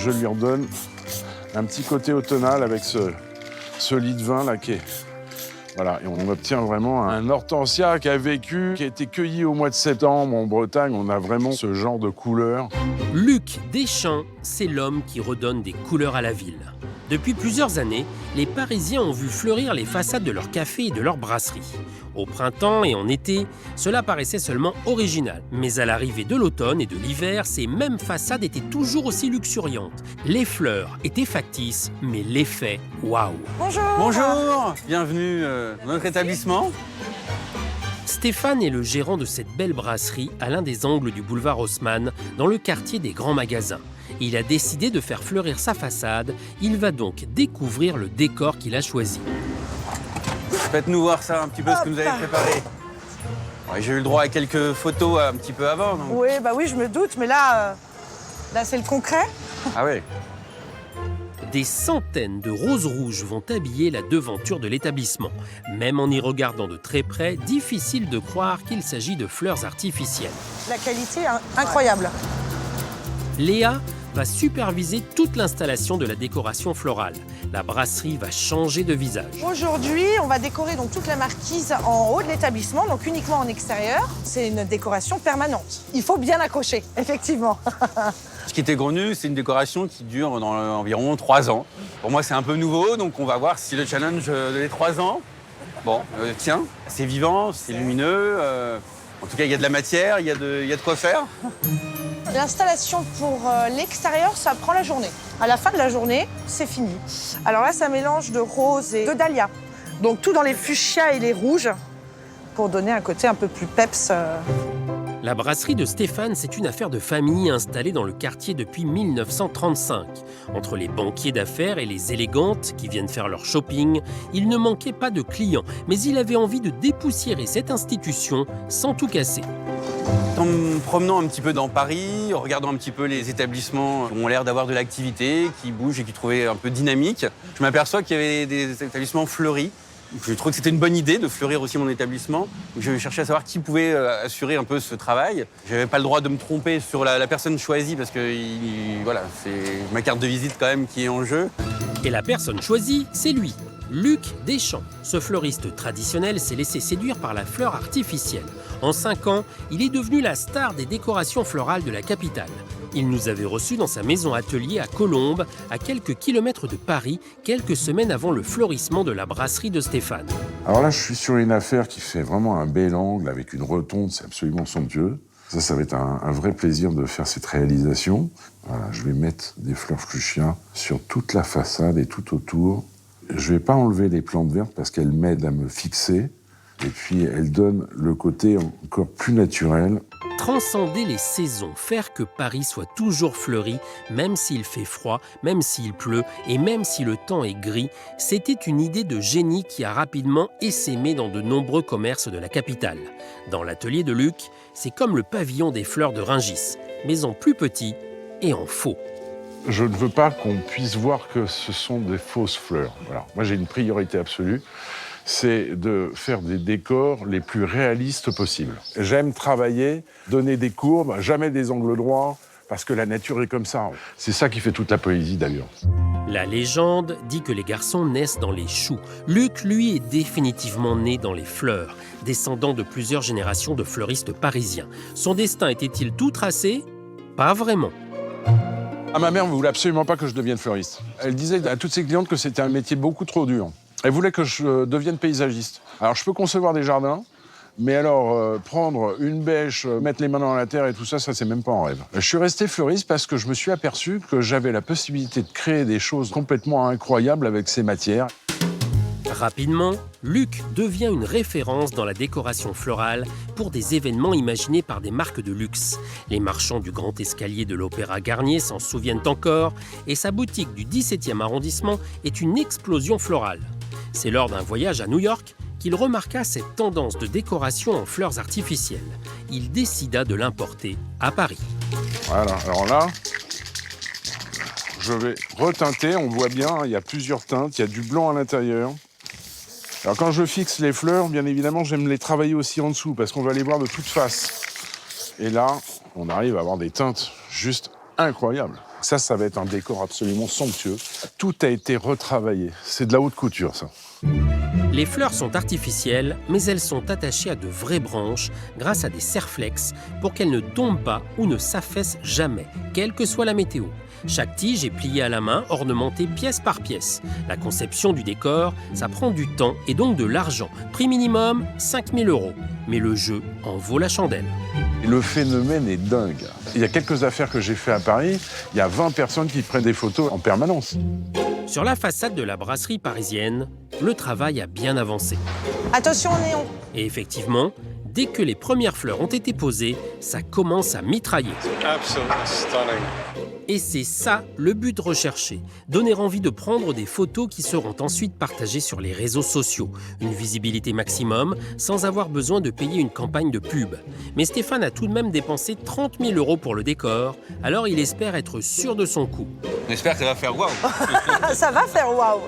je lui redonne un petit côté automnal avec ce lit de vin là qui est... Voilà, et on obtient vraiment un hortensia qui a été cueilli au mois de septembre en Bretagne. On a vraiment ce genre de couleur. Luc Deschamps, c'est l'homme qui redonne des couleurs à la ville. Depuis plusieurs années, les Parisiens ont vu fleurir les façades de leurs cafés et de leurs brasseries. Au printemps et en été, cela paraissait seulement original. Mais à l'arrivée de l'automne et de l'hiver, ces mêmes façades étaient toujours aussi luxuriantes. Les fleurs étaient factices, mais l'effet, waouh! Bonjour. Bonjour, bienvenue dans notre établissement. Stéphane est le gérant de cette belle brasserie à l'un des angles du boulevard Haussmann, dans le quartier des grands magasins. Il a décidé de faire fleurir sa façade. Il va donc découvrir le décor qu'il a choisi. Faites-nous voir ça un petit peu, ce que vous avez préparé. Ouais, j'ai eu le droit à quelques photos un petit peu avant. Donc... Oui, bah oui, je me doute, mais là c'est le concret. Ah oui. Des centaines de roses rouges vont habiller la devanture de l'établissement. Même en y regardant de très près, difficile de croire qu'il s'agit de fleurs artificielles. La qualité incroyable. Léa va superviser toute l'installation de la décoration florale. La brasserie va changer de visage. Aujourd'hui, on va décorer donc toute la marquise en haut de l'établissement, donc uniquement en extérieur. C'est une décoration permanente. Il faut bien accrocher, effectivement. Ce qui était convenu, c'est une décoration qui dure dans environ 3 ans. Pour moi, c'est un peu nouveau, donc on va voir si le challenge des 3 ans, tient. C'est vivant, c'est lumineux. En tout cas, il y a de la matière, il y a de quoi faire. L'installation pour l'extérieur, ça prend la journée. À la fin de la journée, c'est fini. Alors là, c'est un mélange de rose et de dahlia. Donc tout dans les fuchsias et les rouges pour donner un côté un peu plus peps. La brasserie de Stéphane, c'est une affaire de famille installée dans le quartier depuis 1935. Entre les banquiers d'affaires et les élégantes qui viennent faire leur shopping, il ne manquait pas de clients, mais il avait envie de dépoussiérer cette institution sans tout casser. En me promenant un petit peu dans Paris, en regardant un petit peu les établissements qui ont l'air d'avoir de l'activité, qui bougent et qui trouvaient un peu dynamique, je m'aperçois qu'il y avait des établissements fleuris. Je trouvais que c'était une bonne idée de fleurir aussi mon établissement. Je cherchais à savoir qui pouvait assurer un peu ce travail. Je n'avais pas le droit de me tromper sur la personne choisie parce que voilà, c'est ma carte de visite quand même qui est en jeu. Et la personne choisie, c'est lui, Luc Deschamps. Ce fleuriste traditionnel s'est laissé séduire par la fleur artificielle. En 5 ans, il est devenu la star des décorations florales de la capitale. Il nous avait reçus dans sa maison atelier à Colombes, à quelques kilomètres de Paris, quelques semaines avant le fleurissement de la brasserie de Stéphane. Alors là, je suis sur une affaire qui fait vraiment un bel angle avec une rotonde, c'est absolument somptueux. Ça va être un vrai plaisir de faire cette réalisation. Voilà, je vais mettre des fleurs fuchsia sur toute la façade et tout autour. Je ne vais pas enlever les plantes vertes parce qu'elles m'aident à me fixer. Et puis, elles donnent le côté encore plus naturel. Transcender les saisons, faire que Paris soit toujours fleuri, même s'il fait froid, même s'il pleut et même si le temps est gris, c'était une idée de génie qui a rapidement essaimé dans de nombreux commerces de la capitale. Dans l'atelier de Luc, c'est comme le pavillon des fleurs de Rungis, mais en plus petit et en faux. Je ne veux pas qu'on puisse voir que ce sont des fausses fleurs. Voilà. Moi, j'ai une priorité absolue, c'est de faire des décors les plus réalistes possibles. J'aime travailler, donner des courbes, jamais des angles droits, parce que la nature est comme ça. C'est ça qui fait toute la poésie, d'ailleurs. La légende dit que les garçons naissent dans les choux. Luc, lui, est définitivement né dans les fleurs, descendant de plusieurs générations de fleuristes parisiens. Son destin était-il tout tracé? Pas vraiment. Ah, ma mère ne voulait absolument pas que je devienne fleuriste. Elle disait à toutes ses clientes que c'était un métier beaucoup trop dur. Elle voulait que je devienne paysagiste. Alors, je peux concevoir des jardins, mais alors, prendre une bêche, mettre les mains dans la terre et tout ça, c'est même pas en rêve. Je suis resté fleuriste parce que je me suis aperçu que j'avais la possibilité de créer des choses complètement incroyables avec ces matières. Rapidement, Luc devient une référence dans la décoration florale pour des événements imaginés par des marques de luxe. Les marchands du grand escalier de l'Opéra Garnier s'en souviennent encore et sa boutique du 17e arrondissement est une explosion florale. C'est lors d'un voyage à New York qu'il remarqua cette tendance de décoration en fleurs artificielles. Il décida de l'importer à Paris. Voilà, alors là, je vais reteinter, on voit bien, il y a plusieurs teintes, il y a du blanc à l'intérieur. Alors quand je fixe les fleurs, bien évidemment, j'aime les travailler aussi en dessous parce qu'on va les voir de toutes faces. Et là, on arrive à avoir des teintes juste incroyables. Ça va être un décor absolument somptueux. Tout a été retravaillé. C'est de la haute couture, ça. Les fleurs sont artificielles, mais elles sont attachées à de vraies branches grâce à des serre-flex pour qu'elles ne tombent pas ou ne s'affaissent jamais, quelle que soit la météo. Chaque tige est pliée à la main, ornementée pièce par pièce. La conception du décor, ça prend du temps et donc de l'argent. Prix minimum, 5 000 €. Mais le jeu en vaut la chandelle. Le phénomène est dingue. Il y a quelques affaires que j'ai fait à Paris, il y a 20 personnes qui prennent des photos en permanence. Sur la façade de la brasserie parisienne, le travail a bien avancé. Attention au néon. Et effectivement, dès que les premières fleurs ont été posées, ça commence à mitrailler. Absolutely stunning. Et c'est ça le but recherché, donner envie de prendre des photos qui seront ensuite partagées sur les réseaux sociaux. Une visibilité maximum sans avoir besoin de payer une campagne de pub. Mais Stéphane a tout de même dépensé 30 000 € pour le décor, alors il espère être sûr de son coup. On espère que ça va faire waouh. Ça va faire waouh.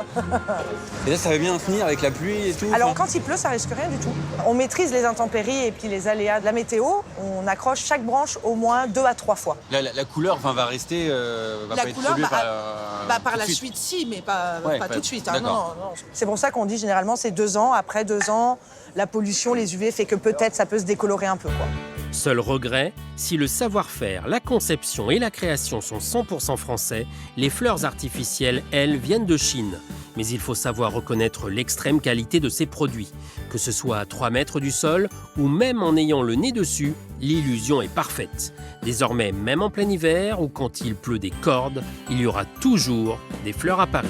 Et là, ça va bien finir avec la pluie et tout. Alors quand il pleut, ça risque rien du tout. On maîtrise les intempéries et puis les aléas de la météo. On accroche chaque branche au moins 2 à 3 fois. La couleur va rester, va La pas être couleur, polluée par tout la de suite, si, mais pas Ouais, tout de suite. Hein. d'accord. Non. C'est pour ça qu'on dit généralement c'est 2 ans. Après 2 ans, la pollution, les UV fait que peut-être ça peut se décolorer un peu, quoi. Seul regret, si le savoir-faire, la conception et la création sont 100% français, les fleurs artificielles, elles, viennent de Chine. Mais il faut savoir reconnaître l'extrême qualité de ces produits. Que ce soit à 3 mètres du sol ou même en ayant le nez dessus, l'illusion est parfaite. Désormais, même en plein hiver ou quand il pleut des cordes, il y aura toujours des fleurs à Paris.